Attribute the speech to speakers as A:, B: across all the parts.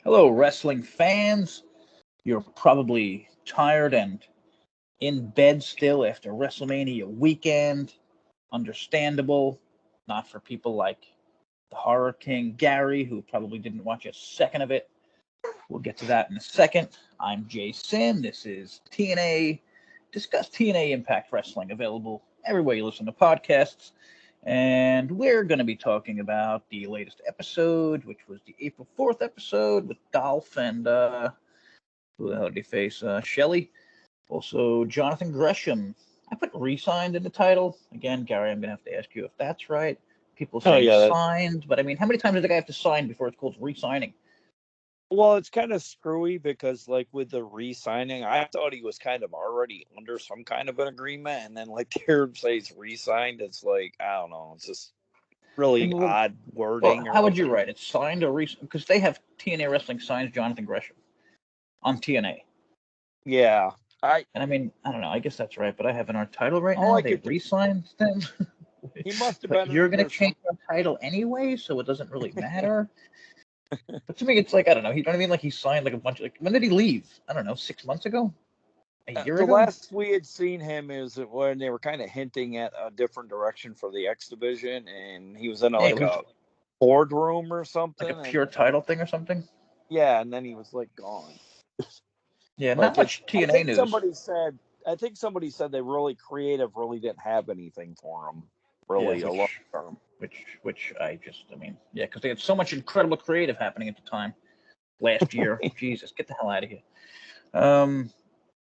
A: Hello, wrestling fans. You're probably tired and in bed still after WrestleMania weekend. Understandable. Not for people like the Horror King Gary, who probably didn't watch a second of it. We'll get to that in a second. I'm JaySin. This is TNA. Discuss TNA Impact Wrestling, available everywhere you listen to podcasts. And we're going to be talking about the latest episode, which was the April 4th episode with Dolph and, who the hell did he face? Shelley. Also, Jonathan Gresham. I put re-signed in the title. Again, Gary, I'm going to have to ask you if that's right. People say signed, but I mean, how many times does the guy have to sign before it's called re-signing?
B: Well, it's kind of screwy because, like, with the re-signing, I thought he was kind of already under some kind of an agreement, and then, like, here says re-signed. It's like, I don't know. It's just really odd wording.
A: Well, how would you write it? Signed or re-signed? Because they have TNA Wrestling signs Jonathan Gresham on TNA.
B: Yeah.
A: I mean, I don't know. I guess that's right, but I have in our title right now. They re-signed them.
B: He must have been.
A: You're going to change our title anyway, so it doesn't really matter. But to me, it's like, I don't know. You know what I mean? Like, he signed like a bunch of, like, when did he leave? I don't know, 6 months ago? A year ago?
B: The last we had seen him is when they were kind of hinting at a different direction for the X division, and he was in a boardroom or something.
A: Like a pure title thing or something?
B: Yeah, and then he was, like, gone.
A: Yeah, not much TNA news.
B: I think somebody said they really didn't have anything for him, really, a long term.
A: Which I mean, yeah, because they had so much incredible creative happening at the time last year. Jesus, get the hell out of here. Well,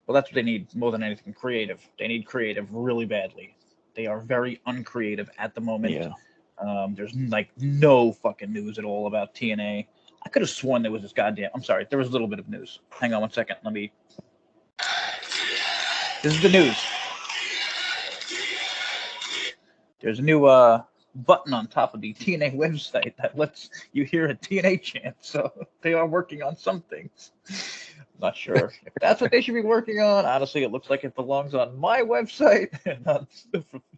A: that's what they need more than anything, creative. They need creative really badly. They are very uncreative at the moment.
B: Yeah.
A: There's, like, no fucking news at all about TNA. I could have sworn there was this goddamn... I'm sorry, there was a little bit of news. Hang on one second. This is the news. There's a new button on top of the TNA website that lets you hear a TNA chant, so they are working on some things. Not sure if that's what they should be working on. Honestly, it looks like it belongs on my website and not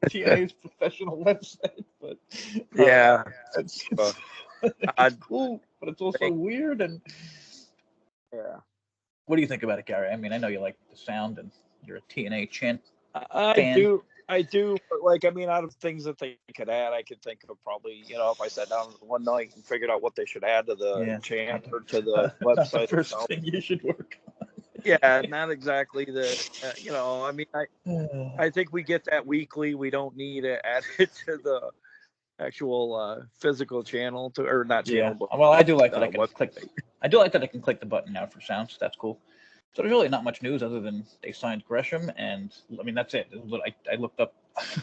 A: TNA's professional website. But
B: yeah,
A: it's cool, but it's also weird. And
B: yeah,
A: what do you think about it, Gary? I mean, I know you like the sound and you're a TNA chant
B: fan. I do, but, like, I mean, out of things that they could add, I could think of probably, if I sat down one night and figured out what they should add to the chant or to the website.
A: The first thing you should work on.
B: Yeah, not exactly I mean, I think we get that weekly. We don't need to add it to the actual physical channel or not channel.
A: But, well, I do like that I can click. I do like that I can click the button now for sounds. That's cool. So there's really not much news other than they signed Gresham, and I mean that's it. I looked up.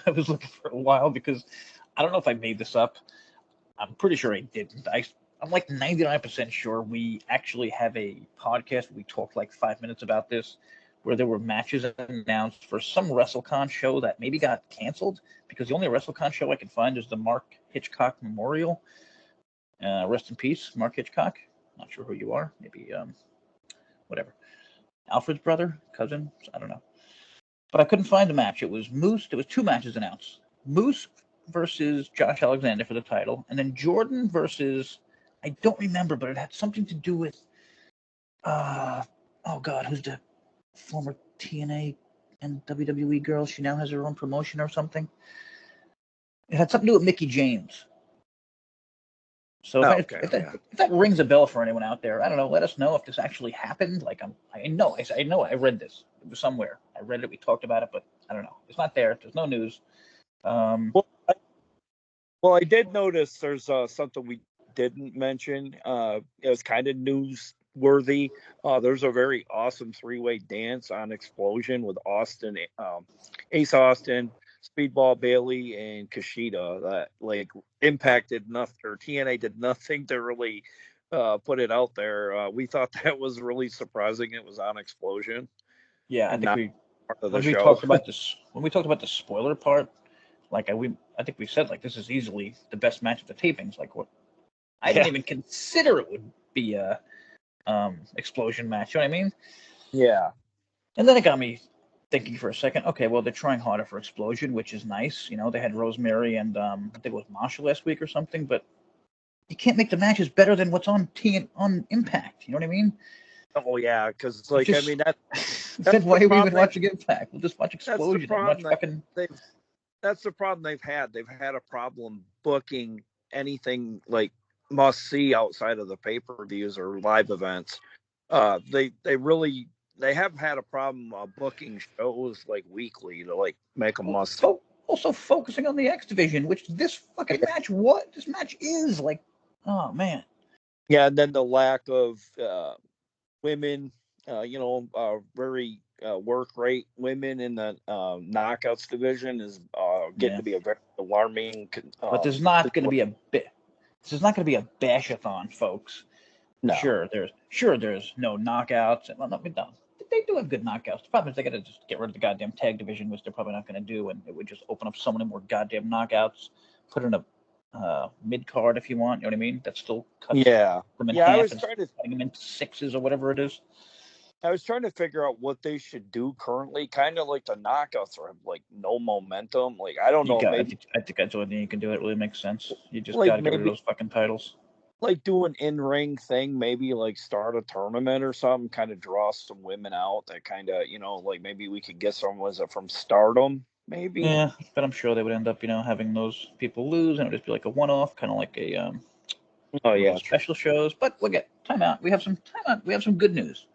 A: I was looking for a while because I don't know if I made this up. I'm pretty sure I didn't. I'm like 99% sure we actually have a podcast where we talked like 5 minutes about this, where there were matches announced for some WrestleCon show that maybe got canceled because the only WrestleCon show I can find is the Mark Hitchcock Memorial. Rest in peace, Mark Hitchcock. Not sure who you are. Maybe whatever. Alfred's brother, cousin, I don't know. But I couldn't find a match. It was Moose. There was 2 matches announced. Moose versus Josh Alexander for the title, and then Jordan versus, I don't remember, but it had something to do with, oh God, who's the former TNA and WWE girl? She now has her own promotion or something. It had something to do with Mickie James. So if that rings a bell for anyone out there, I don't know. Let us know if this actually happened. Like I know I read this. It was somewhere. I read it. We talked about it, but I don't know. It's not there. There's no news.
B: Well, I did notice there's something we didn't mention. It was kind of newsworthy. There's a very awesome 3-way dance on Explosion with Austin, Ace Austin, Speedball Bailey, and Kushida that, like, impacted nothing, or TNA did nothing to really put it out there. We thought that was really surprising. It was on Explosion.
A: Yeah, I think when we talked about the spoiler part, like I think we said, like, this is easily the best match of the tapings. Like, what? I didn't even consider it would be a Explosion match. You know what I mean?
B: Yeah.
A: And then it got me thinking for a second. Okay, well, they're trying harder for Explosion, which is nice. They had Rosemary and I think it was Masha last week or something. But You can't make the matches better than what's on on Impact. You know what I mean?
B: Oh yeah, because like
A: just,
B: I mean that's
A: then why are we even watching Impact? We'll just watch Explosion.
B: That's the problem
A: fucking.
B: That's the problem they've had. They've had a problem booking anything like must see outside of the pay-per-views or live events. They have had a problem booking shows like weekly to like make a must see.
A: Also focusing on the X division, which this fucking match this match is like, oh man.
B: Yeah, and then the lack of women, very work rate women in the knockouts division is getting to be a very alarming.
A: But there's not going to be This is not going to be a bashathon, folks.
B: No.
A: Sure, there's no knockouts. Well, no, they do have good knockouts. The problem is they got to just get rid of the goddamn tag division, which they're probably not going to do, and it would just open up so many more goddamn knockouts. Put in a mid card if you want. You know what I mean? That still cuts them in half. I was trying to cutting them into sixes or whatever it is.
B: I was trying to figure out what they should do currently. Kind of like the knockouts are like no momentum. Like I don't know.
A: I think that's the only thing you can do. It really makes sense. You just got to get rid of those fucking titles.
B: Like do an in-ring thing, maybe like start a tournament or something, kind of draw some women out that kind of, like maybe we could get some, was it from Stardom, maybe?
A: Yeah, but I'm sure they would end up, having those people lose, and it would just be like a one-off, kind of like a special shows. But we'll get timeout. We have some good news.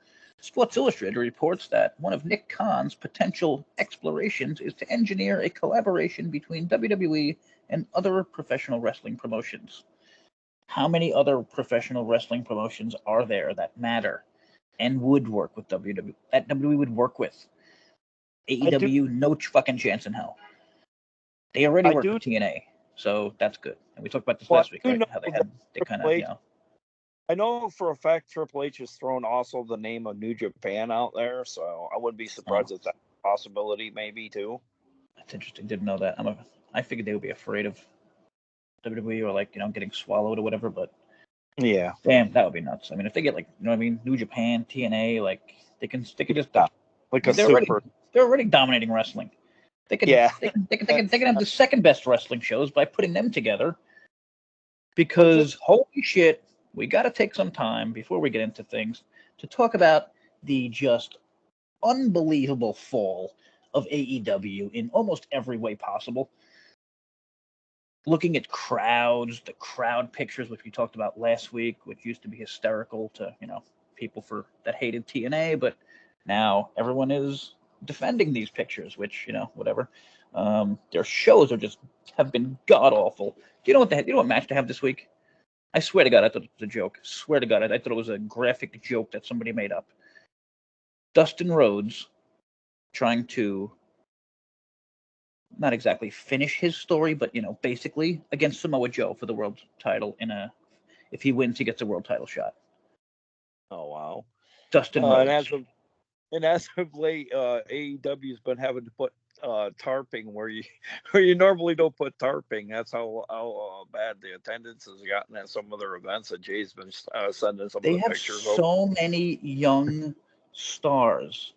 A: Sports Illustrated reports that one of Nick Khan's potential explorations is to engineer a collaboration between WWE and other professional wrestling promotions. How many other professional wrestling promotions are there that matter and would work with WWE? That WWE would work with? AEW, no fucking chance in hell. They already work with TNA, so that's good. And we talked about this last week, right? How they kind of,
B: I know for a fact Triple H has thrown also the name of New Japan out there, so I wouldn't be surprised if that's a possibility, maybe too.
A: That's interesting. Didn't know that. I figured they would be afraid of WWE or getting swallowed or whatever, but
B: yeah,
A: damn, that would be nuts. I mean, if they get New Japan, TNA, they can just
B: like they're
A: already dominating wrestling. They can have the second best wrestling shows by putting them together. Because holy shit, we got to take some time before we get into things to talk about the just unbelievable fall of AEW in almost every way possible. Looking at crowds, the crowd pictures, which we talked about last week, which used to be hysterical to, people that hated TNA, but now everyone is defending these pictures, which, whatever. Their shows have been god awful. Do you know what match to have this week? I swear to God, I thought it was a joke. Swear to God, I thought it was a graphic joke that somebody made up. Dustin Rhodes trying to not exactly finish his story, but basically against Samoa Joe for the world title if he wins, he gets a world title shot.
B: Oh wow.
A: Dustin Rhodes.
B: And as of late, AEW's been having to put tarping where you normally don't put tarping. That's how bad the attendance has gotten at some of their events that Jay's been sending some of the pictures.
A: They have so many young stars.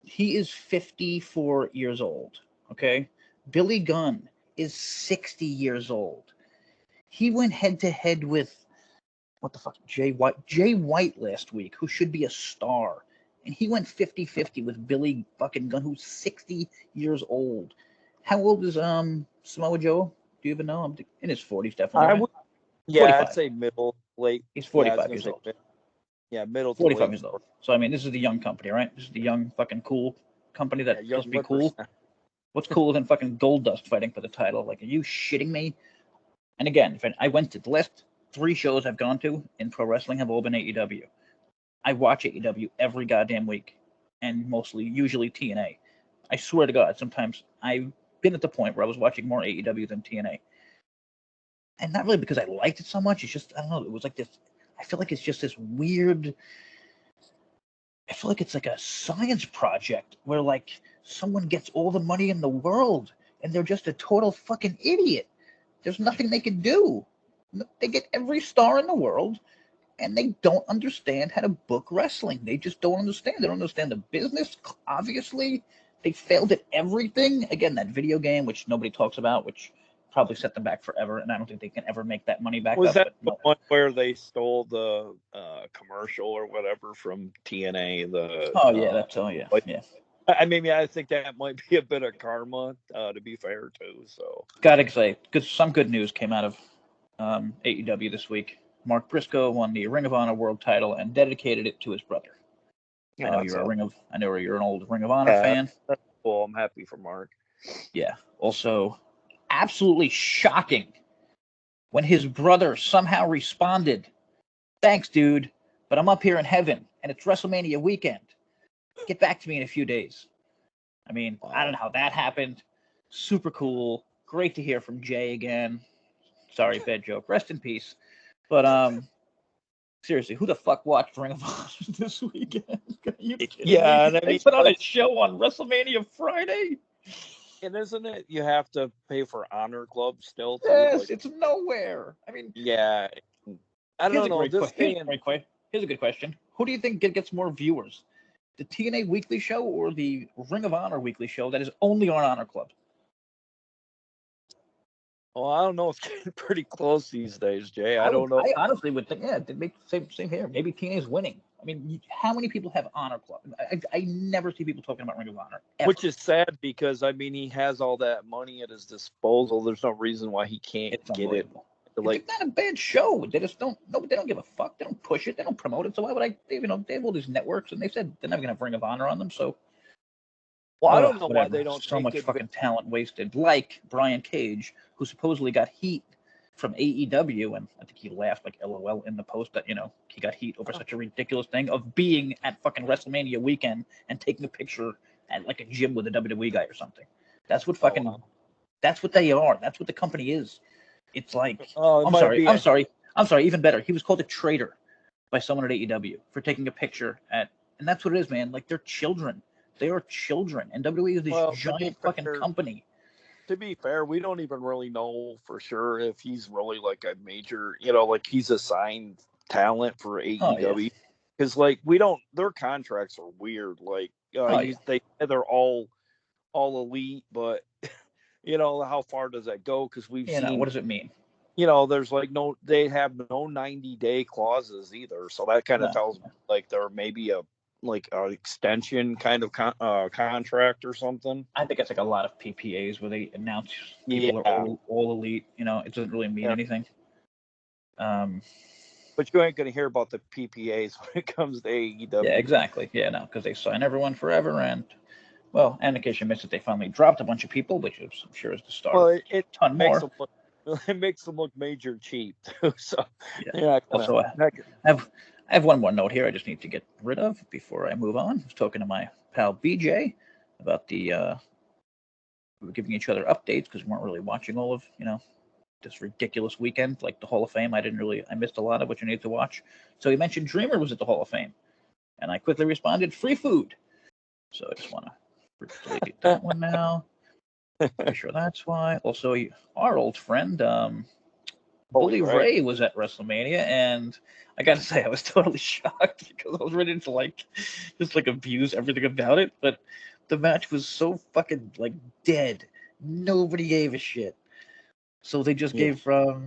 A: He is 54 years old. Okay, Billy Gunn is 60 years old. He went head to head with Jay White last week, who should be a star. And he went 50-50 with Billy fucking Gunn, who's 60 years old. How old is Samoa Joe? Do you even know? I'm in his 40s, definitely.
B: I'd say middle, late.
A: He's 45 years old.
B: Middle.
A: 45 years old. So I mean, this is the young company, right? This is the young fucking cool company that's supposed to be cool. What's cooler than fucking Goldust fighting for the title? Like, are you shitting me? And again, I went to the last 3 shows I've gone to in pro wrestling have all been AEW. I watch AEW every goddamn week, and usually TNA. I swear to God, sometimes I've been at the point where I was watching more AEW than TNA. And not really because I liked it so much. It's just, I don't know, it was like this, I feel like it's just this weird, I feel like it's like a science project where someone gets all the money in the world and they're just a total fucking idiot. There's nothing they can do. They get every star in the world and they don't understand how to book wrestling. They just don't understand. They don't understand the business. Obviously, they failed at everything. Again, that video game, which nobody talks about, which probably set them back forever, and I don't think they can ever make that money back
B: Was
A: up.
B: that
A: But
B: the one where they stole the commercial or whatever from TNA?
A: Yeah.
B: I mean, I think that might be a bit of karma, to be fair, too. So,
A: Gotta say, some good news came out of AEW this week. Mark Briscoe won the Ring of Honor World Title and dedicated it to his brother. I know you're an old Ring of Honor fan.
B: That's cool. I'm happy for Mark.
A: Yeah. Also, absolutely shocking when his brother somehow responded, "Thanks, dude, but I'm up here in heaven, and it's WrestleMania weekend. Get back to me in a few days." I mean, I don't know how that happened. Super cool. Great to hear from Jay again. Sorry, bad joke. Rest in peace. But seriously, who the fuck watched Ring of Honor this weekend? Are you kidding me?
B: And I
A: They
B: mean,
A: put on a show on WrestleMania Friday.
B: And isn't it you have to pay for Honor Club still? Too?
A: Yes, it's nowhere. I mean,
B: yeah, I don't know.
A: Here's a good question. Who do you think gets more viewers? The TNA Weekly Show or the Ring of Honor Weekly Show that is only on Honor Club?
B: Well, I don't know. It's getting pretty close these days, Jay. I don't know.
A: I honestly would think, yeah, they make the same here. Maybe TNA's winning. I mean, how many people have Honor Club? I never see people talking about Ring of Honor. Ever.
B: Which is sad because, I mean, he has all that money at his disposal. There's no reason why he can't get it.
A: It's not a bad show. They just don't. No, they don't give a fuck. They don't push it. They don't promote it. So why would I? They have all these networks, and they said they're never gonna have Ring of Honor on them. So,
B: well, I don't know why they don't.
A: So much fucking talent wasted. Like Brian Cage, who supposedly got heat from AEW, and I think he laughed like LOL in the post that he got heat over such a ridiculous thing of being at fucking WrestleMania weekend and taking a picture at like a gym with a WWE guy or something. That's what fucking. That's what they are. That's what the company is. It's like, I'm sorry. Even better. He was called a traitor by someone at AEW for taking a picture and that's what it is, man. Like, they're children. They are children. And WWE is this giant fucking company.
B: To be fair, we don't even really know for sure if he's really like a major, like he's assigned talent for AEW. Because their contracts are weird. Like, they're all elite, but how far does that go? Because we've seen.
A: What does it mean?
B: There's they have no 90-day clauses either. So that kind of tells me like there may be an extension kind of contract or something.
A: I think it's like a lot of PPAs where they announce people are all elite. It doesn't really mean anything.
B: But you ain't going to hear about the PPAs when it comes to AEW.
A: Yeah, exactly. Yeah, no, because they sign everyone forever and. Well, and in case you missed it, they finally dropped a bunch of people, which I'm sure is the start.
B: Well, it
A: ton
B: makes
A: more.
B: It makes them look major cheap too. So
A: Also, I have one more note here I just need to get rid of before I move on. I was talking to my pal BJ about we were giving each other updates because we weren't really watching all of this ridiculous weekend like the Hall of Fame. I missed a lot of what you need to watch. So he mentioned Dreamer was at the Hall of Fame, and I quickly responded, free food. So I just want to delete that one now. Pretty sure that's why. Also, our old friend Bully Ray was at WrestleMania, and I gotta say I was totally shocked because I was ready to just abuse everything about it. But the match was so fucking dead. Nobody gave a shit. So they just gave Bully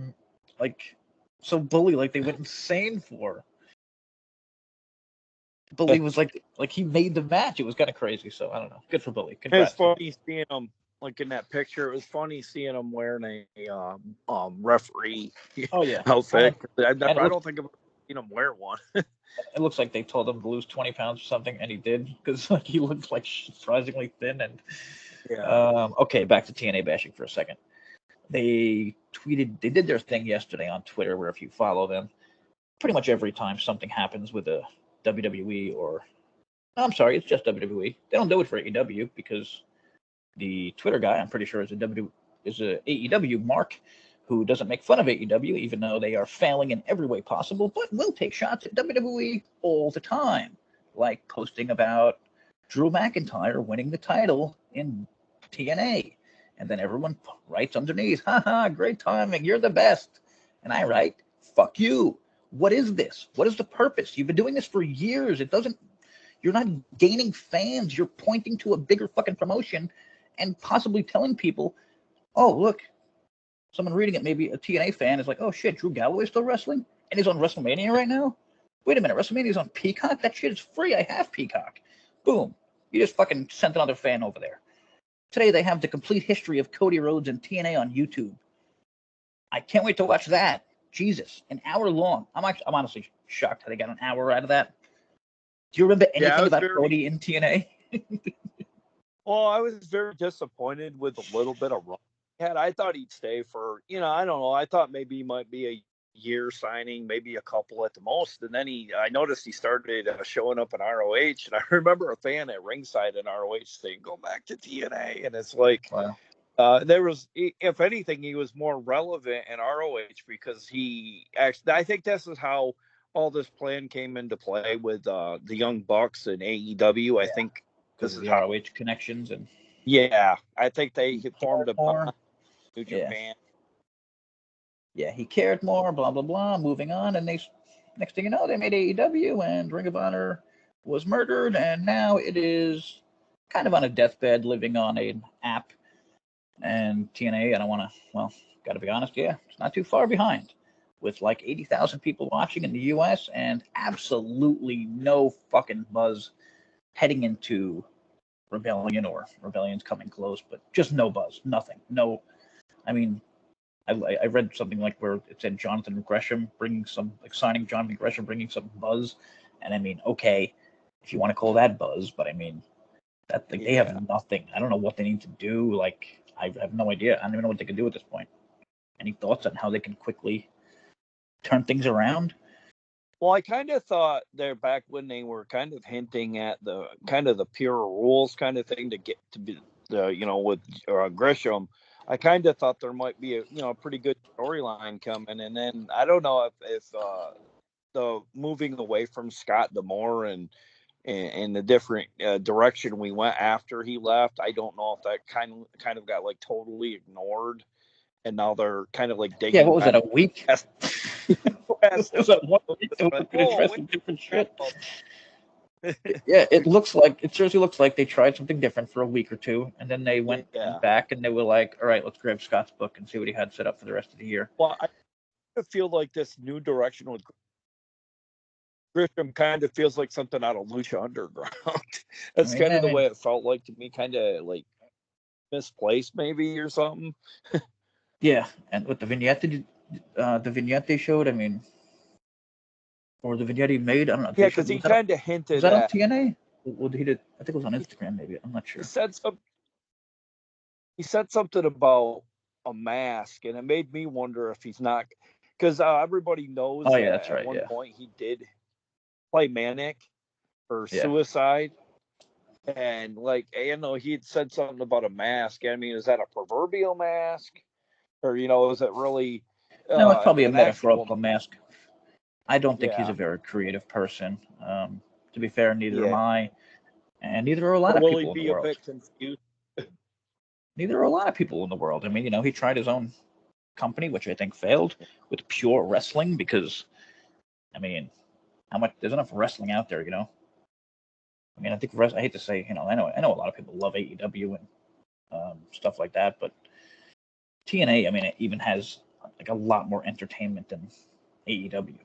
A: they went insane for. Bully was like he made the match. It was kind of crazy. So I don't know. Good for Bully. Congrats.
B: It's funny seeing him in that picture. It was funny seeing him wearing a referee outfit. I don't think I've seen him wear one.
A: It looks like they told him to lose 20 pounds or something, and he did because he looked surprisingly thin. And okay, back to TNA bashing for a second. They did their thing yesterday on Twitter, where if you follow them, pretty much every time something happens with a WWE I'm sorry, it's just WWE. They don't do it for AEW because the Twitter guy, I'm pretty sure, is a AEW mark who doesn't make fun of AEW, even though they are failing in every way possible, but will take shots at WWE all the time, like posting about Drew McIntyre winning the title in TNA. And then everyone writes underneath, haha, great timing, you're the best. And I write, fuck you. What is this? What is the purpose? You've been doing this for years. You're not gaining fans. You're pointing to a bigger fucking promotion and possibly telling people, oh, look, someone reading it, maybe a TNA fan, is like, oh shit, Drew Galloway's still wrestling? And he's on WrestleMania right now? Wait a minute, WrestleMania's on Peacock? That shit is free. I have Peacock. Boom. You just fucking sent another fan over there. Today they have the complete history of Cody Rhodes and TNA on YouTube. I can't wait to watch that. Jesus, an hour long. I'm honestly shocked how they got an hour out of that. Do you remember anything about Cody in TNA?
B: Well, I was very disappointed with a little bit of run. I thought he'd stay for, I don't know. I thought maybe he might be a year signing, maybe a couple at the most. And then I noticed he started showing up in ROH. And I remember a fan at ringside in ROH saying, go back to TNA. And it's like,
A: wow.
B: There was, if anything, he was more relevant in ROH because he actually, I think this is how all this plan came into play with the Young Bucks and AEW. I think
A: because of the ROH connections. And
B: yeah, I think they formed a New Japan.
A: Yeah, he cared more, blah, blah, blah, moving on. And next thing you know, they made AEW and Ring of Honor was murdered. And now it is kind of on a deathbed, living on an app. And TNA, got to be honest, it's not too far behind, with like 80,000 people watching in the US and absolutely no fucking buzz heading into Rebellion or Rebellion's coming close, but just no buzz, nothing. No, I mean, I read something like where it said Jonathan Gresham signing Jonathan Gresham bringing some buzz. And I mean, okay, if you want to call that buzz, but I mean, they have nothing. I don't know what they need to do. Like, I have no idea. I don't even know what they can do at this point. Any thoughts on how they can quickly turn things around?
B: Well, I kind of thought there back when they were kind of hinting at the kind of the pure rules kind of thing to get to be, with Gresham. I kind of thought there might be a pretty good storyline coming, and then I don't know if the moving away from Scott D'Amore and the different direction we went after he left. I don't know if that kind of got like totally ignored, and now they're kind of like digging.
A: Yeah, what was that, a week? It was 1 week. They were addressing different shit. Yeah, it seriously looks like they tried something different for a week or two, and then they went back and they were like, all right, let's grab Scott's book and see what he had set up for the rest of the year.
B: Well, I feel like this new direction with Gresham kind of feels like something out of Lucha Underground. That's kind of the way it felt like to me, kind of like misplaced maybe or something.
A: Yeah, and with the vignette they showed, I mean, or the vignette he made, I don't know.
B: Yeah, because he kind of hinted.
A: Was that on TNA? What he did? I think it was on Instagram, maybe. I'm not sure.
B: He said something about a mask, and it made me wonder if he's not, because everybody knows.
A: Oh yeah, that's right.
B: At one point, he did play Manic or Suicide, and he had said something about a mask. I mean, is that a proverbial mask, or is it really?
A: No, it's probably a metaphorical mask. I don't think he's a very creative person. To be fair, neither am I, and neither are a lot of people in the world. Will he be a bit confused? Neither are a lot of people in the world. I mean, he tried his own company, which I think failed, with pure wrestling, because, I mean, there's enough wrestling out there, I mean, I think I hate to say, I know a lot of people love AEW and stuff like that, but TNA, I mean, it even has like a lot more entertainment than AEW.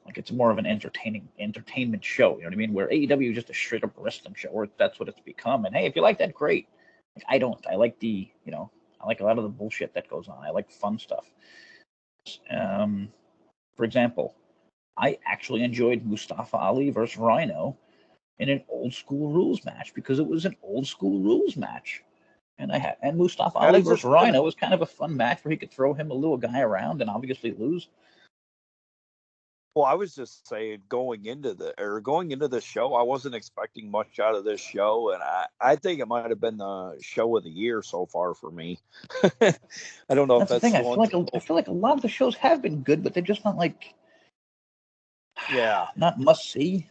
A: Like, it's more of an entertainment show, you know what I mean? Where AEW is just a straight up wrestling show, or that's what it's become. And hey, if you like that, great. Like, I don't. I like I like a lot of the bullshit that goes on. I like fun stuff. For example, I actually enjoyed Mustafa Ali versus Rhino in an old school rules match, because it was an old school rules match. And Mustafa Ali versus Rhino was kind of a fun match where he could throw him a little guy around and obviously lose.
B: Well, I was just saying, going into the show, I wasn't expecting much out of this show, and I think it might have been the show of the year so far for me. I don't know if that's the thing.
A: I feel like a lot of the shows have been good, but they're just not not must see.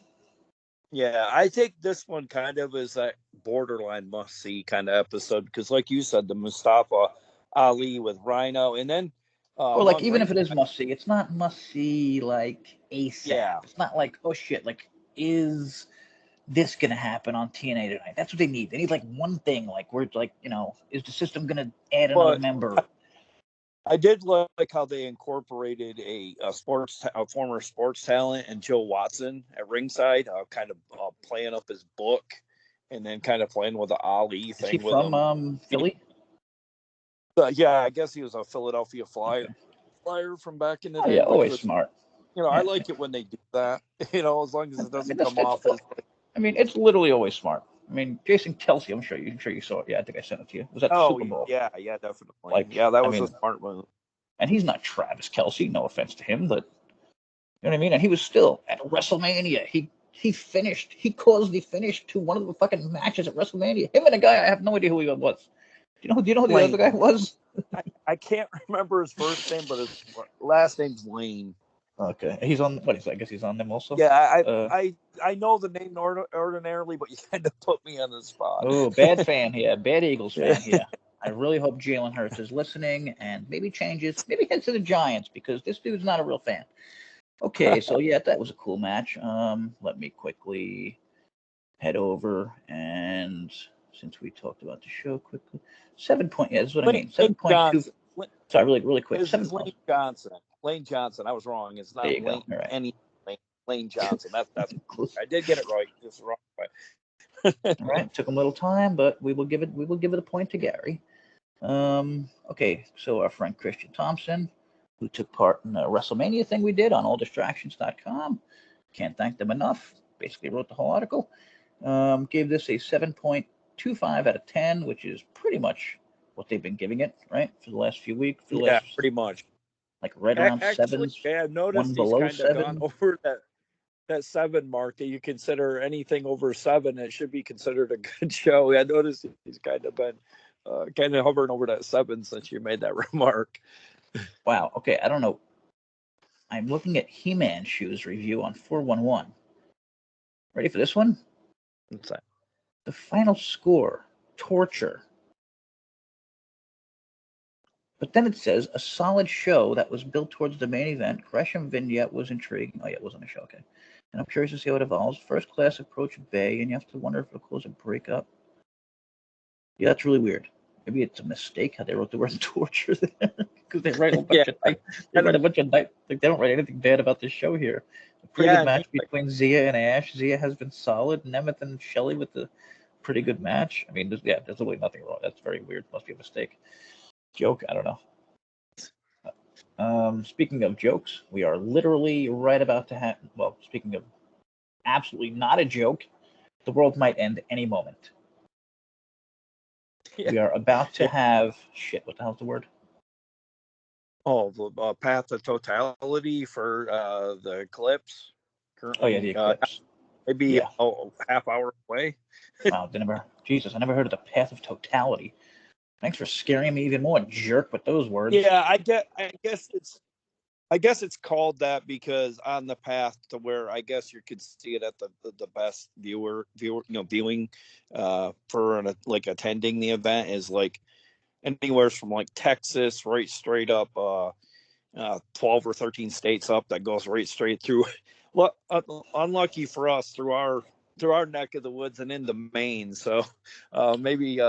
B: Yeah, I think this one kind of is that borderline must see kind of episode, because, like you said, the Mustafa Ali with Rhino, and then.
A: Or even if it is must see, it's not must see like ASAP. Yeah. It's not like, oh shit, like, is this gonna happen on TNA tonight? That's what they need. They need like one thing, like, where it's like, is the system gonna add another member?
B: I did like how they incorporated a former sports talent and Joe Watson at ringside, kind of playing up his book, and then kind of playing with the Ali
A: Is
B: thing
A: he
B: with him.
A: from Philly?
B: Yeah, I guess he was a Philadelphia Flyer from back in the day.
A: Always
B: was,
A: smart.
B: I like it when they do that. As long as it doesn't come off as.
A: I mean, it's literally always smart. I mean, Jason Kelsey, I'm sure you saw it. Yeah, I think I sent it to you. Was that the Super Bowl?
B: Yeah, definitely. That was a smart move.
A: And he's not Travis Kelsey, no offense to him, but you know what I mean? And he was still at WrestleMania. He caused the finish to one of the fucking matches at WrestleMania. Him and a guy, I have no idea who he was. Do you know who the other guy was?
B: I can't remember his first name, but his last name's Lane.
A: Okay, he's on. What is? I guess he's on them also.
B: Yeah, I know the name ordinarily, but you kind of put me on the spot.
A: Oh, bad fan here, bad Eagles fan here. I really hope Jalen Hurts is listening and maybe changes, maybe heads to the Giants because this dude's not a real fan. Okay, so yeah, that was a cool match. Let me quickly head over and since we talked about the show quickly, 7 point. Yeah, this is what I mean. 7.2. Sorry, really quick.
B: Lane Johnson. Lane Johnson. I was wrong. It's not Lane. Right. Lane Johnson. That's close. I did get it right. Just wrong.
A: All right. Took him a little time, but we will give it a point to Gary. Okay. So our friend Christian Thompson, who took part in the WrestleMania thing we did on alldistractions.com, can't thank them enough. Basically wrote the whole article. Gave this a 7.25 out of 10, which is pretty much what they've been giving it, right, for the last few weeks.
B: Pretty much.
A: Like right around 7.
B: Yeah, I've noticed he's below kind of gone over that 7 mark. That you consider anything over 7, it should be considered a good show. I noticed he's kind of been hovering over that 7 since you made that remark.
A: Wow. Okay, I don't know. I'm looking at He-Man Shoes review on 411. Ready for this one?
B: What's that?
A: The final score, torture. But then it says, a solid show that was built towards the main event. Gresham vignette was intriguing. Oh, yeah, it was on the show, okay. And I'm curious to see how it evolves. First class approach Bay, and you have to wonder if it'll cause a breakup. Yeah, that's really weird. Maybe it's a mistake how they wrote the word torture there. Because they write a bunch of they don't write anything bad about this show here. A pretty good match between Zia and Ash. Zia has been solid. Nemeth and Shelley with the pretty good match. I mean, there's really nothing wrong. That's very weird. Must be a mistake. Joke? I don't know. Speaking of jokes, we are literally right about to have. Well, speaking of absolutely not a joke, the world might end any moment. Yeah. We are about to have shit. What the hell's the word?
B: Oh, the path of totality for the eclipse.
A: Currently, the eclipse.
B: Maybe a half hour away.
A: Wow, I never heard of the path of totality. Thanks for scaring me even more, jerk, with those words.
B: Yeah, I guess it's called that because on the path to where I guess you could see it at the best viewing for attending the event is like anywhere from like Texas right straight up 12 or 13 states up that goes right straight through. Well, unlucky for us through our neck of the woods and into Maine, so maybe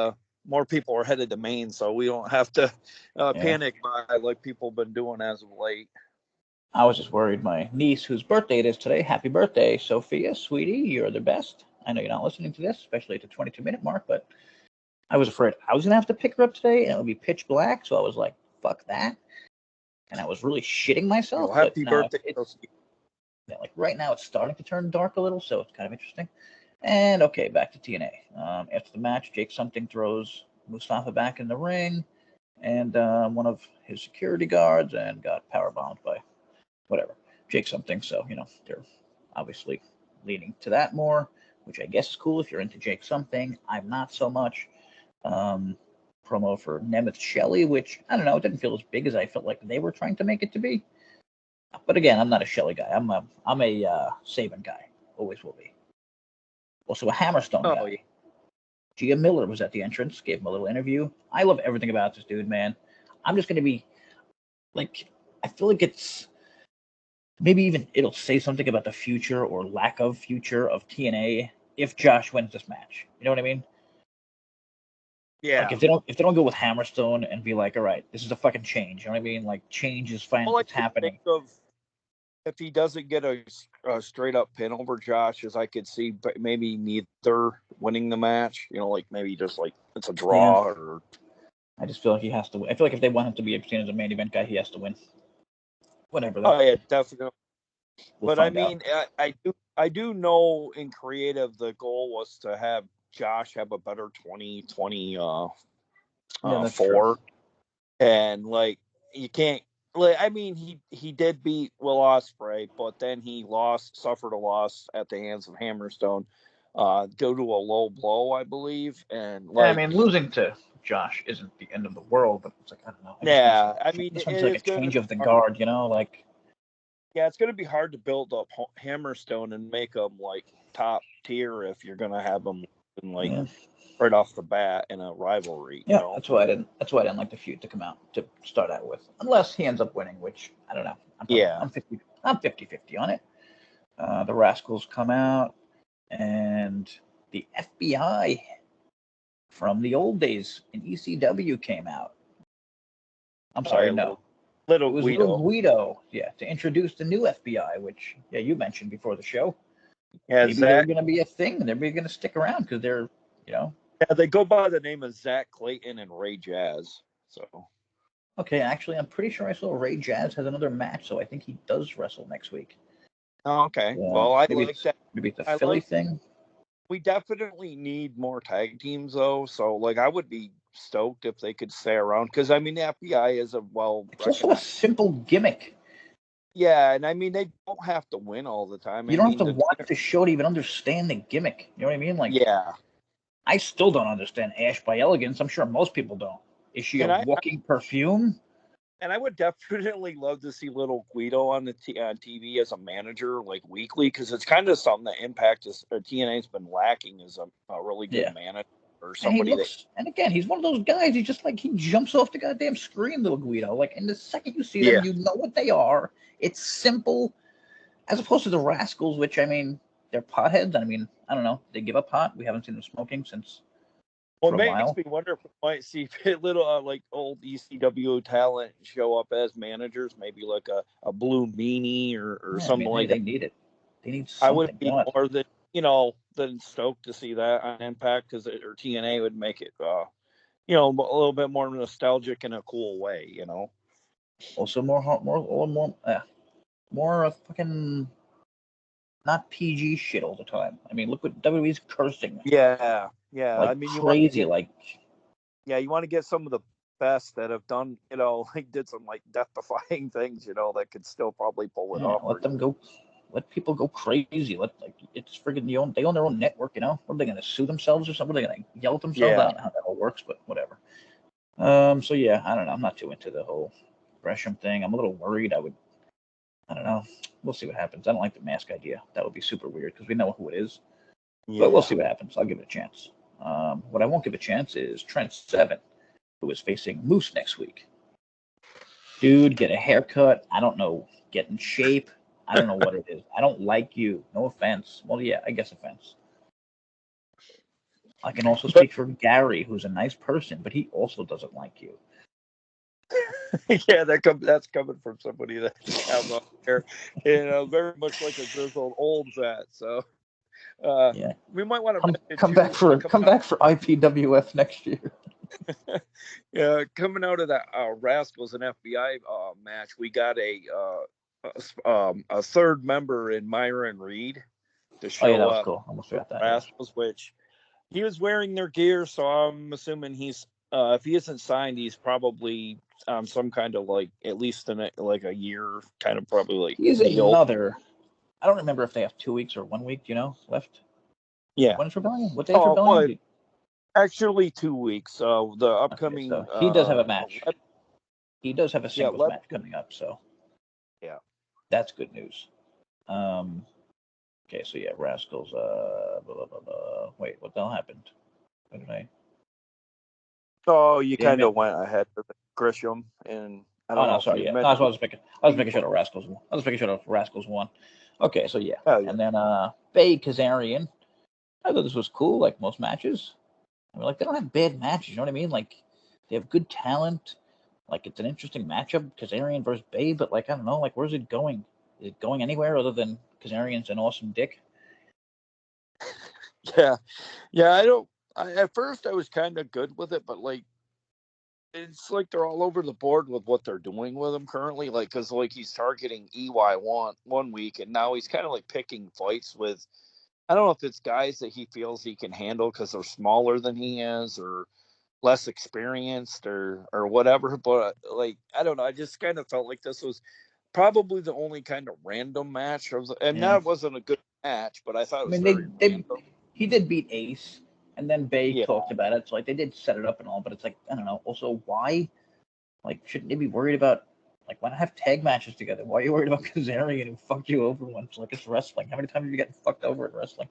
B: more people are headed to Maine, so we don't have to panic by like people have been doing as of late.
A: I was just worried. My niece, whose birthday it is today, happy birthday, Sophia, sweetie, you're the best. I know you're not listening to this, especially at the 22-minute mark, but I was afraid I was going to have to pick her up today, and it would be pitch black, so I was like, fuck that. And I was really shitting myself.
B: Well, happy birthday.
A: Like right now, it's starting to turn dark a little, so it's kind of interesting. And okay, back to TNA. After the match, Jake Something throws Mustafa back in the ring, and one of his security guards, and got powerbombed by whatever Jake Something. So they're obviously leaning to that more, which I guess is cool if you're into Jake Something. I'm not so much. Promo for Nemeth Shelley, which I don't know, it didn't feel as big as I felt like they were trying to make it to be. But again, I'm not a Shelley guy. I'm a Saban guy. Always will be. Also a Hammerstone guy. Yeah. Gia Miller was at the entrance, gave him a little interview. I love everything about this dude, man. I'm just going to be like, I feel like it's maybe even it'll say something about the future or lack of future of TNA if Josh wins this match. You know what I mean?
B: Yeah.
A: Like if they don't go with Hammerstone and be like, all right, this is a fucking change. You know what I mean? Like change is fine.
B: Well,
A: It's happening.
B: If he doesn't get a straight up pin over Josh, as I could see, but maybe neither winning the match. You know, like maybe just like it's a draw or.
A: I just feel like he has to win. I feel like if they want him to be seen as a main event guy, he has to win. Whatever.
B: Oh yeah, definitely.
A: But
B: I mean, I do know in creative the goal was to have Josh have a better 2024, and like you can't. Like, I mean, he did beat Will Ospreay, but then he suffered a loss at the hands of Hammerstone, due to a low blow, I believe. And like,
A: I mean, losing to Josh isn't the end of the world, but it's like I don't know.
B: I mean,
A: this one's like a change of the guard, you know, like.
B: Yeah, it's going to be hard to build up Hammerstone and make them like top tier if you're going to have them like right off the bat in a rivalry.
A: Yeah,
B: you know?
A: That's why I didn't like the feud to come out to start out with, unless he ends up winning, which I don't know. I'm 50-50 on it. The Rascals come out, and the FBI from the old days in ECW came out. I'm sorry, no.
B: Little
A: Guido, to introduce the new FBI, which you mentioned before the show.
B: Yeah,
A: maybe they're going to be a thing, and they're going to stick around because they're, Yeah,
B: they go by the name of Zach Clayton and Ray Jazz. So.
A: Okay, actually, I'm pretty sure I saw Ray Jazz has another match, so I think he does wrestle next week.
B: Oh, okay. Well, I like that.
A: Maybe it's a Philly thing.
B: We definitely need more tag teams, though. So, like, I would be stoked if they could stay around because I mean the FBI is
A: It's also a simple gimmick.
B: Yeah, and I mean they don't have to win all the time.
A: You don't have to watch the show to even understand the gimmick. You know what I mean? Like, I still don't understand Ash by Elegance. I'm sure most people don't. Is she a walking perfume?
B: And I would definitely love to see little Guido on the TV as a manager, like weekly, because it's kind of something that Impact TNA has been lacking is a really good manager. Or somebody
A: and again, he's one of those guys. He's just like he jumps off the goddamn screen, little Guido. Like, and the second you see them, you know what they are. It's simple, as opposed to the Rascals, which I mean, they're potheads. I mean, I don't know. They give up pot. We haven't seen them smoking since.
B: Well, it makes me wonder if we might see little like old ECW talent show up as managers, maybe like a blue meanie or something like that.
A: They need it. They need something.
B: I would be more than stoked to see that on Impact because or TNA would make it a little bit more nostalgic in a cool way, you know.
A: Also more fucking not PG shit all the time. I mean, look what WWE's cursing.
B: Yeah.
A: Like,
B: I mean,
A: you crazy. You
B: want to get some of the best that have done, like did some like death-defying things, that could still probably pull it off.
A: Let them go. Let people go crazy. It's friggin' they own their own network, you know? What are they going to sue themselves or something? Are they going to yell at themselves? I don't know how that all works, but whatever. So yeah, I don't know. I'm not too into the whole Gresham thing. I'm a little worried. I don't know. We'll see what happens. I don't like the mask idea. That would be super weird because we know who it is. Yeah. But we'll see what happens. I'll give it a chance. What I won't give a chance is Trent Seven, who is facing Moose next week. Dude, get a haircut. I don't know. Get in shape. I don't know what it is. I don't like you. No offense. Well, yeah, I guess offense. I can also speak for Gary, who's a nice person, but he also doesn't like you.
B: Yeah, that's coming from somebody that has up there, very much like a grizzled old vet. So, we might want to
A: come back for IPWF next year.
B: Yeah, coming out of that Rascals and FBI match, we got a third member in Myron Reed to show
A: that was cool. I almost forgot that.
B: Rascals, which he was wearing their gear, so I'm assuming he's if he isn't signed, he's probably some kind of like at least in a year, kind of probably like
A: he's another. I don't remember if they have 2 weeks or 1 week, left.
B: Yeah.
A: When is Rebellion? What day is Rebellion?
B: Actually, 2 weeks. So the upcoming.
A: Okay, so he does have a match. He does have a singles match coming up. So.
B: Yeah.
A: That's good news. Okay, so yeah, Rascals. Blah, blah, blah, blah. Wait, what the hell happened? What did I?
B: Oh, you kind of went ahead with Gresham, and I don't know.
A: Sorry. Yeah, I was making sure the Rascals. I was making sure the Rascals won. Okay, so yeah, and then Bay Kazarian. I thought this was cool, like most matches. I mean, like, they don't have bad matches, you know what I mean? Like, they have good talent. Like, it's an interesting matchup, Kazarian versus Bay, but, like, I don't know, like, where's it going? Is it going anywhere other than Kazarian's an awesome dick?
B: Yeah. At first I was kind of good with it, but, like, it's like they're all over the board with what they're doing with him currently. Like, because, like, he's targeting EY one week, and now he's kind of like picking fights with, I don't know if it's guys that he feels he can handle because they're smaller than he is or less experienced or whatever. But, like, I don't know. I just kind of felt like this was probably the only kind of random match. And
A: Yeah.
B: that wasn't a good match, but I thought it
A: I
B: was
A: mean,
B: very random.
A: he did beat Ace, and then Bay
B: Yeah.
A: talked about it. So, like, they did set it up and all, but it's like, I don't know. Also, why? Like, shouldn't they be worried about, like, why not have tag matches together? Why are you worried about Kazarian who fucked you over once? Like, it's wrestling. How many times have you gotten fucked over in wrestling?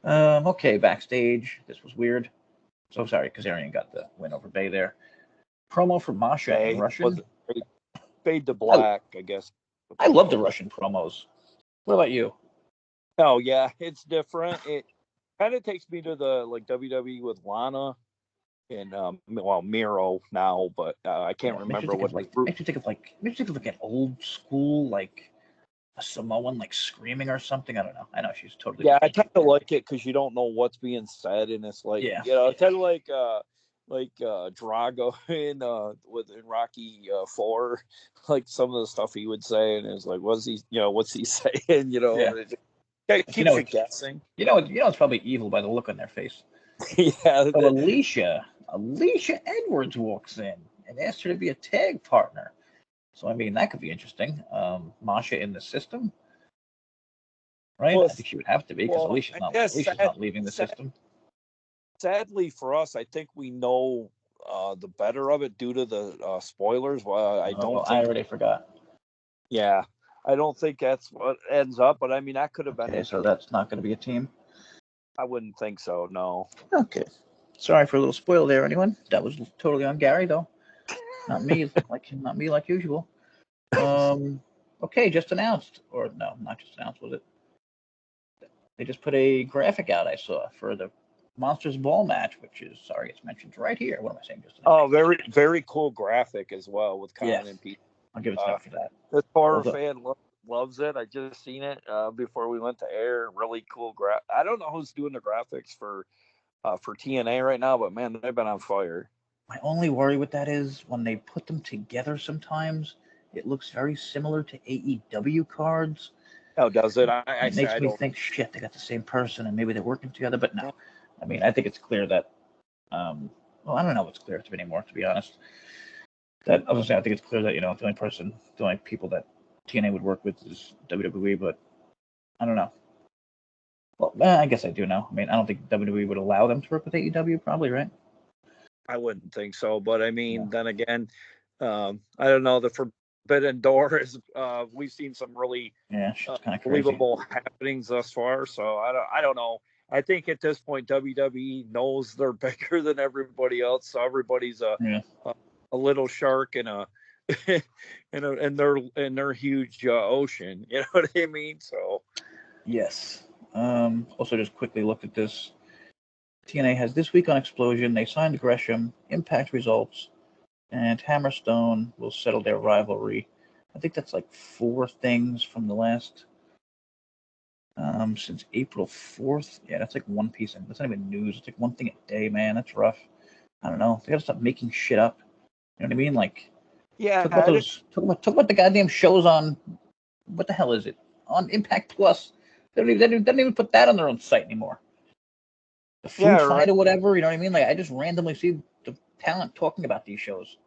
A: Okay, backstage. This was weird. So sorry, Kazarian got the win over Bay there. Promo for Masha in Russian.
B: Fade to black, I guess.
A: I love the Russian promos. What about you?
B: Oh yeah, it's different. It kind of takes me to the, like, WWE with Lana and Miro now, but I can't remember what.
A: Makes you think of like an old school, like a Samoan like screaming or something. I don't know. I know she's totally.
B: Yeah, I kind of like it because you don't know what's being said, and it's like, it's kind of like Drago in Rocky 4, like some of the stuff he would say, and it's like, what's he saying? Keeps you guessing.
A: It's probably evil by the look on their face.
B: Yeah.
A: So Alicia Edwards walks in and asks her to be a tag partner. So I mean, that could be interesting. Masha in the system, right?
B: Well,
A: I think she would have to be because Alicia's not leaving the system.
B: Sadly for us, I think we know the better of it due to the spoilers. I
A: already forgot.
B: Yeah, I don't think that's what ends up, but I mean, that could have been.
A: Okay, so that's not going to be a team?
B: I wouldn't think so, no.
A: Okay. Sorry for a little spoil there, anyone. That was totally on Gary, though. Not me, like usual. Okay, just announced. Or no, not just announced, was it? They just put a graphic out I saw for the Monsters Ball match, which is, sorry, it's mentioned right here. What am I saying? Just
B: announced. Oh, very, very cool graphic as well with Khan and Pete.
A: I'll give it to for that.
B: This horror fan loves it. I just seen it before we went to air. Really cool I don't know who's doing the graphics for TNA right now, but man, they've been on fire.
A: My only worry with that is when they put them together sometimes, it looks very similar to AEW cards.
B: Oh, does it?
A: It makes me think, shit, they got the same person and maybe they're working together, but no. I mean, I think it's clear that, I don't know what's clear to me anymore, to be honest. I think it's clear that, the only people that TNA would work with is WWE, but I don't know. Well, I guess I do know. I mean, I don't think WWE would allow them to work with AEW, probably, right?
B: I wouldn't think so, but I mean, then again, I don't know. The Forbidden Door is. We've seen some really believable happenings thus far, so I don't know. I think at this point, WWE knows they're bigger than everybody else, so everybody's a little shark in a in their huge ocean. You know what I mean? So
A: yes. Also, just quickly looked at this. TNA has this week on Explosion. They signed Gresham, Impact results, and Hammerstone will settle their rivalry. I think that's like 4 things from the last since April 4th. Yeah, that's like one piece. That's not even news. It's like one thing a day, man. That's rough. I don't know. They gotta stop making shit up. You know what I mean? Like, talk about the goddamn shows on. What the hell is it? On Impact Plus. They don't even put that on their own site anymore. The food fight or whatever, you know what I mean? Like, I just randomly see the talent talking about these shows.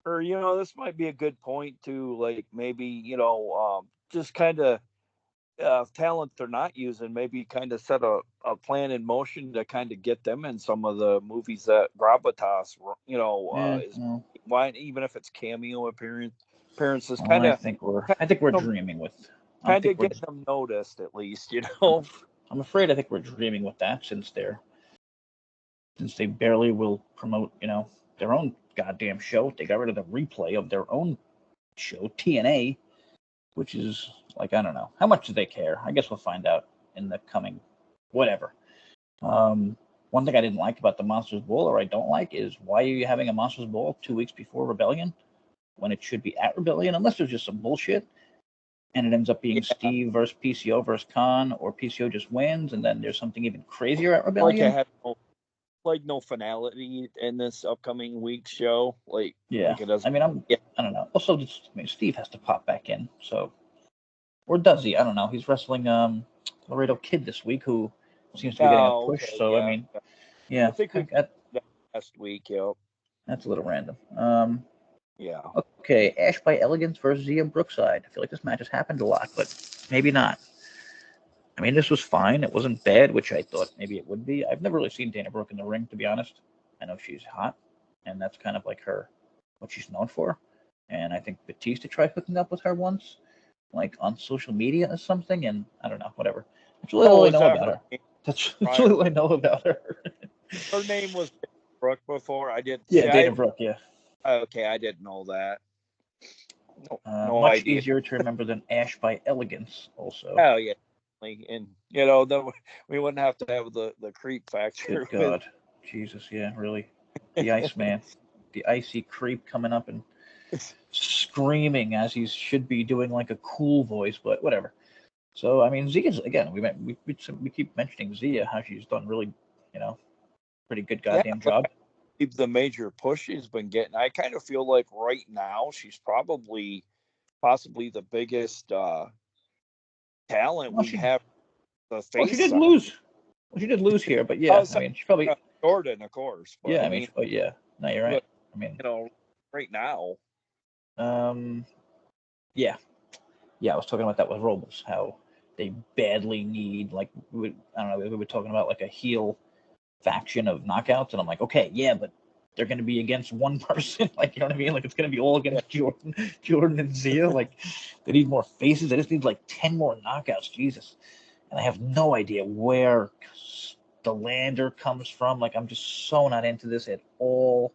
B: Or, this might be a good point to, like, maybe, just kind of talent they're not using, maybe kind of set a plan in motion to kind of get them in some of the movies that Gravitas, why, even if it's cameo appearances, kind of.
A: I think we're dreaming with.
B: Kind of get them noticed, at least,
A: I'm afraid I think we're dreaming with that since they barely will promote, their own goddamn show. They got rid of the replay of their own show, TNA, which is like, I don't know. How much do they care? I guess we'll find out in the coming whatever. one thing I didn't like about the Monsters Ball, or I don't like, is why are you having a Monsters Ball 2 weeks before Rebellion when it should be at Rebellion, unless there's just some bullshit. And it ends up being Steve versus PCO versus Khan, or PCO just wins, and then there's something even crazier at Rebellion.
B: Like I have no finality in this upcoming week's show. Like it doesn't.
A: I mean, I don't know. Also, Steve has to pop back in, so, or does he? I don't know. He's wrestling Laredo Kid this week, who seems to be getting a push.
B: Okay,
A: so I mean, I think we got
B: that last week. Yep.
A: That's a little random.
B: Yeah.
A: Okay, Ash by Elegance versus Zia Brookside. I feel like this match has happened a lot, but maybe not. I mean, this was fine. It wasn't bad, which I thought maybe it would be. I've never really seen Dana Brooke in the ring, to be honest. I know she's hot, and that's kind of like what she's known for. And I think Batista tried hooking up with her once, like on social media or something, and I don't know, whatever. That's really all I know about her. That's really all I know about her.
B: Her name was Brooke before. I did.
A: Yeah, Dana Brooke, yeah.
B: Okay, I didn't know that. No
A: much
B: idea.
A: Easier to remember than Ash by Elegance, also.
B: Oh, yeah. And, then we wouldn't have to have the creep factor.
A: Good God. Jesus, yeah, really. The Iceman. The icy creep coming up and screaming as he should be doing like a cool voice, but whatever. So, I mean, Zia's, again, we keep mentioning Zia, how she's done really, pretty good goddamn job.
B: The major push she's been getting, I kind of feel like right now she's possibly the biggest talent we have.
A: She did lose. Well, she did lose here, but yeah, I mean, she probably
B: Jordan, of course. But,
A: yeah, I mean, yeah, no, you're right.
B: But, I mean, right now.
A: Yeah, I was talking about that with Robles, how they badly need, like, I don't know, we were talking about like a heel faction of knockouts, and I'm like, okay, yeah, but they're going to be against one person, like, you know what I mean? Like, it's going to be all against Jordan and Zia. Like, they need more faces. They just need like 10 more knockouts, Jesus. And I have no idea where the lander comes from. Like, I'm just so not into this at all.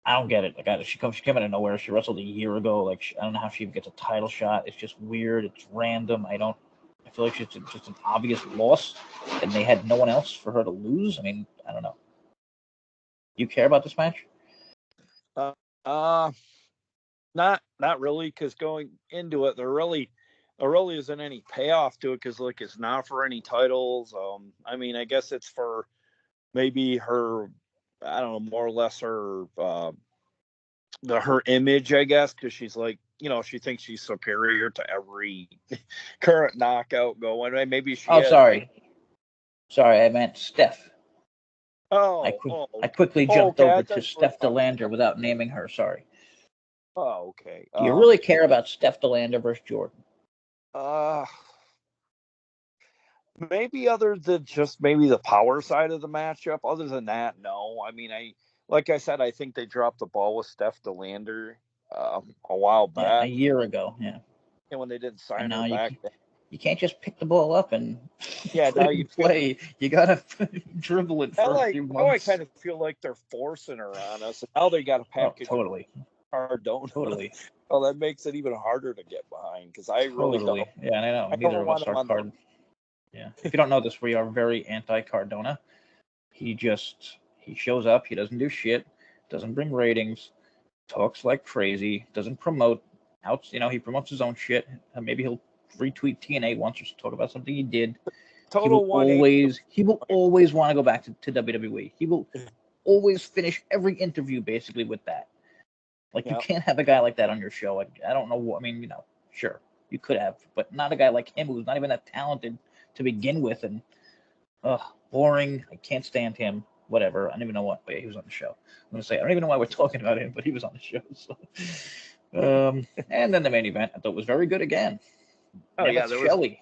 A: I don't get it. Like, she came out of nowhere. She wrestled a year ago. Like, I don't know how she even gets a title shot. It's just weird. It's random. I feel like she's just an obvious loss, and they had no one else for her to lose. I mean, I don't know. You care about this match?
B: Not really, because going into it, there really isn't any payoff to it, because like it's not for any titles. I mean, I guess it's for maybe her, I don't know, more or less her her image, I guess, because she's like, she thinks she's superior to every current knockout going. Maybe she.
A: Oh, sorry, I meant Steph.
B: Oh,
A: I quickly jumped over to Steph DeLander without naming her. Sorry.
B: Oh, okay.
A: Do you really care about Steph DeLander versus Jordan?
B: Maybe other than just maybe the power side of the matchup. Other than that, no. I mean, like I said, I think they dropped the ball with Steph DeLander a while back.
A: Yeah, a year ago, yeah.
B: And when they didn't sign her back.
A: You can't just pick the ball up and
B: now you
A: play. You gotta dribble it for a few months.
B: Now I kind of feel like they're forcing her on us. Now they got to package
A: totally.
B: Cardona.
A: Totally.
B: Well, that makes it even harder to get behind, because I really don't.
A: Yeah, and I know. Neither of us are Card. Yeah. If you don't know this, we are very anti-Cardona. He shows up. He doesn't do shit. Doesn't bring ratings. Talks like crazy. Doesn't promote. He promotes his own shit. Maybe he'll retweet TNA once or talk about something he did. He will always want to go back to WWE. He will always finish every interview basically with that. Like, you can't have a guy like that on your show. I don't know. I mean, sure, you could have, but not a guy like him who's not even that talented to begin with. And boring. I can't stand him. Whatever. I don't even know what way he was on the show. I'm gonna say I don't even know why we're talking about him, but he was on the show. So. And then the main event I thought was very good again.
B: Oh,
A: Nemeth Shelley.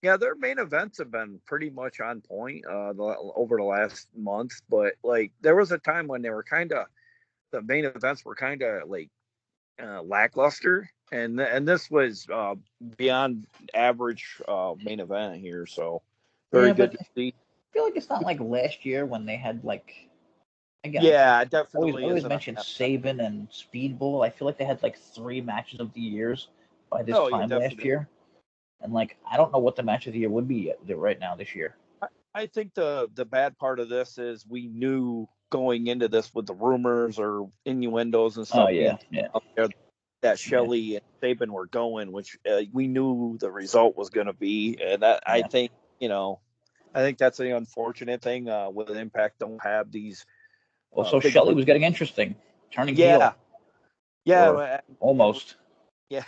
B: Yeah, their main events have been pretty much on point over the last month. But like, there was a time when the main events were kind of like lackluster, and this was beyond average main event here. So very good to see.
A: I feel like it's not like last year when they had like. Again,
B: yeah, definitely.
A: Always mention Sabin and Speedball. I feel like they had like 3 matches of the years by this time last year. And like, I don't know what the match of the year would be right now this year.
B: I think the bad part of this is we knew going into this with the rumors or innuendos and stuff being out there that Shelley and Saban were going, which we knew the result was going to be. And that, I think, I think that's the unfortunate thing with Impact don't have these.
A: So Shelley was getting interesting, turning heel.
B: Yeah,
A: almost.
B: Yeah,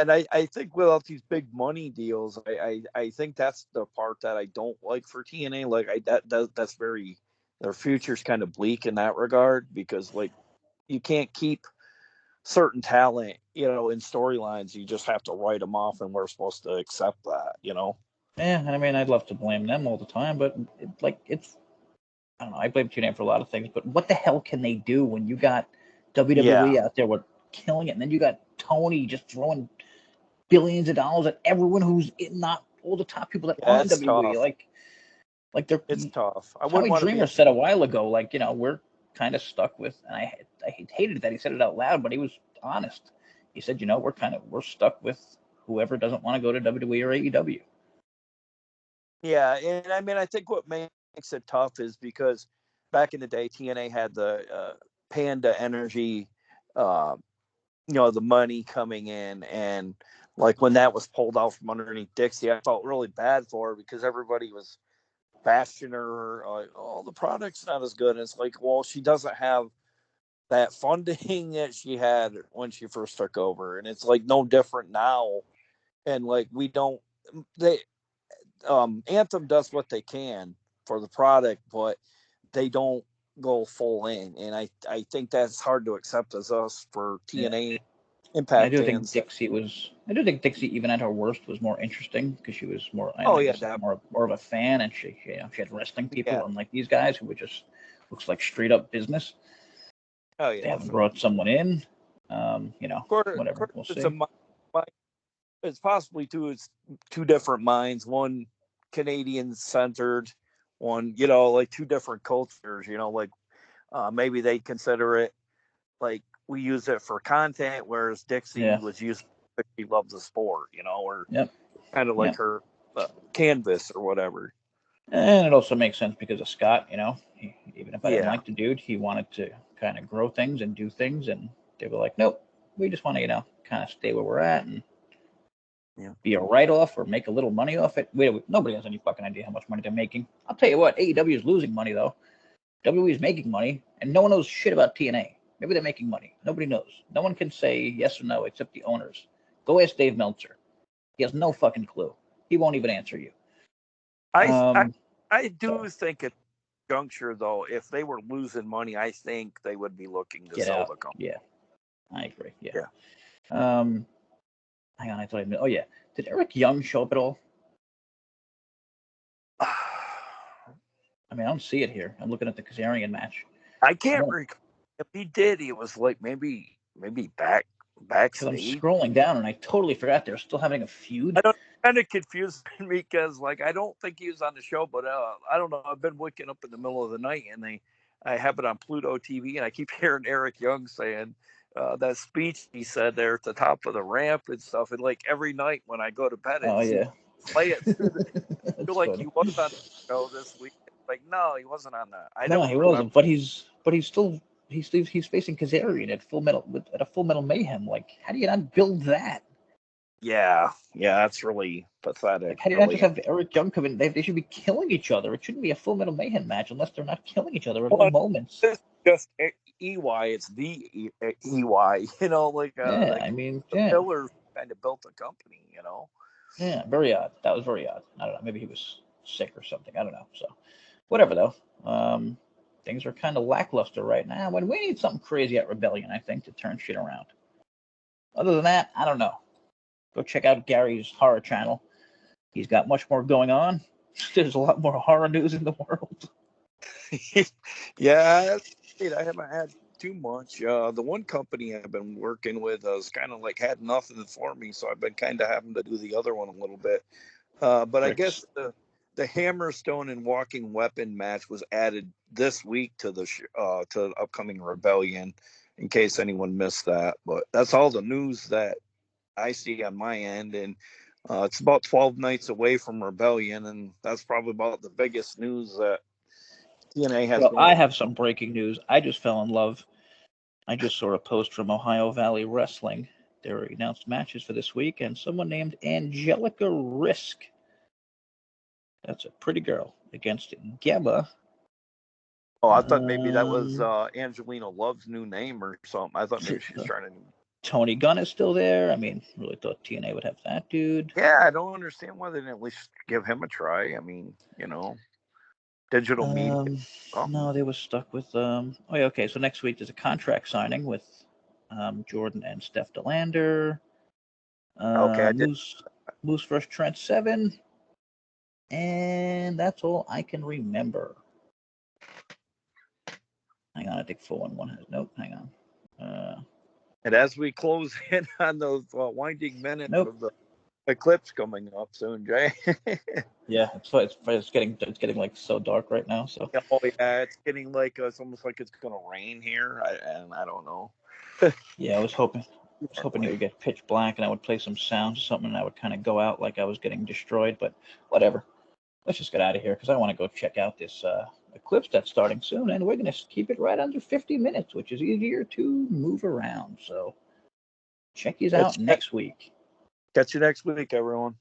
B: and I think without these big money deals, I think that's the part that I don't like for TNA. Like that's very, their future's kind of bleak in that regard, because like you can't keep certain talent, in storylines. You just have to write them off, and we're supposed to accept that,
A: Yeah, I mean, I'd love to blame them all the time, but I don't know. I blame TNA for a lot of things, but what the hell can they do when you got WWE out there with killing it, and then you got Tony just throwing billions of dollars at everyone who's not all the top people that are in WWE.
B: Tough.
A: Like they're,
B: it's tough.
A: Tommy Dreamer said a while ago, like, we're kind of stuck with, and I hated that he said it out loud, but he was honest. He said, we're stuck with whoever doesn't want to go to WWE or AEW.
B: Yeah, and I mean, I think what makes it tough is because back in the day, TNA had the Panda Energy, the money coming in, and like when that was pulled out from underneath Dixie, I felt really bad for her because everybody was bashing her. The product's not as good. And it's like, well, she doesn't have that funding that she had when she first took over, and it's like no different now. And like Anthem does what they can for the product, but they don't go full in, and I think that's hard to accept as us for TNA Impact.
A: I do think Dixie, even at her worst, was more interesting because she was more. More of a fan, and she had wrestling people, unlike these guys who were just looks like straight up business.
B: Oh yeah,
A: they haven't brought someone in. Whatever. We'll see.
B: It's possibly two different minds. One Canadian centered, one like two different cultures. Maybe they consider it like we use it for content, whereas Dixie was used. She loved the sport, or kind of like her canvas or whatever.
A: And it also makes sense because of Scott. Even if I didn't like the dude, he wanted to kind of grow things and do things, and they were like, nope, we just want to kind of stay where we're at and be a write-off or make a little money off it. Nobody has any fucking idea how much money they're making. I'll tell you what, AEW is losing money though. WWE is making money, and no one knows shit about TNA. Maybe they're making money. Nobody knows. No one can say yes or no except the owners. Go ask Dave Meltzer. He has no fucking clue. He won't even answer you.
B: I do think at juncture though, if they were losing money, I think they would be looking to sell the company.
A: Yeah, I agree. Yeah. Hang on, I thought oh yeah. Did Eric Young show up at all? I mean, I don't see it here. I'm looking at the Kazarian match.
B: I can't recall. If he did, it was like maybe backstage.
A: I'm scrolling down and I totally forgot they're still having a feud.
B: Kind of confused me because like I don't think he was on the show, but I don't know. I've been waking up in the middle of the night and I have it on Pluto TV, and I keep hearing Eric Young saying that speech he said there at the top of the ramp and stuff. And like every night when I go to bed, play it. I feel like he was on the show this week. Like no, he wasn't on that.
A: He wasn't. But he's facing Kazarian at a Full Metal Mayhem. Like, how do you not build that?
B: Yeah, that's really pathetic.
A: Like, how do you not just have Eric Young come in? They should be killing each other. It shouldn't be a Full Metal Mayhem match unless they're not killing each other at all moments.
B: It's just EY. It's the EY.
A: I mean,
B: Miller kind of built the company.
A: Yeah, very odd. That was very odd. I don't know. Maybe he was sick or something. I don't know. So, whatever though. Things are kind of lackluster right now. When we need something crazy at Rebellion, I think, to turn shit around. Other than that, I don't know. Go check out Gary's horror channel. He's got much more going on. There's a lot more horror news in the world.
B: Yeah, I haven't had too much. The one company I've been working with has kind of like had nothing for me, so I've been kind of having to do the other one a little bit. But I guess the Hammerstone and Walking Weapon match was added this week to the upcoming Rebellion, in case anyone missed that. But that's all the news that I see on my end. And It's about 12 nights away from Rebellion, and that's probably about the biggest news that TNA has.
A: Well, I have some breaking news. I just fell in love. I just saw a post from Ohio Valley Wrestling. There were announced matches for this week, and someone named Angelica Risk. That's a pretty girl against Gemma.
B: Oh, I thought maybe that was Angelina Love's new name or something. I thought maybe she's trying to.
A: Tony Gunn is still there. I mean, really thought TNA would have that dude.
B: Yeah, I don't understand why they didn't at least give him a try. I mean, digital media.
A: No, they were stuck with. Oh, yeah, okay. So next week there's a contract signing with Jordan and Steph DeLander.
B: Okay, I did.
A: Moose vs. Trent 7. And that's all I can remember. Hang on, I think 411 has. Nope, hang on.
B: And as we close in on those winding minutes of the eclipse coming up soon, Jay.
A: Yeah, it's getting like so dark right now. So.
B: Oh yeah, it's getting like it's almost like it's gonna rain here, and I don't know.
A: Yeah, I was hoping it would get pitch black and I would play some sounds or something and I would kind of go out like I was getting destroyed, but whatever. Let's just get out of here because I want to go check out this eclipse that's starting soon, and we're going to keep it right under 50 minutes, which is easier to move around. So check these out next week.
B: Catch you next week, everyone.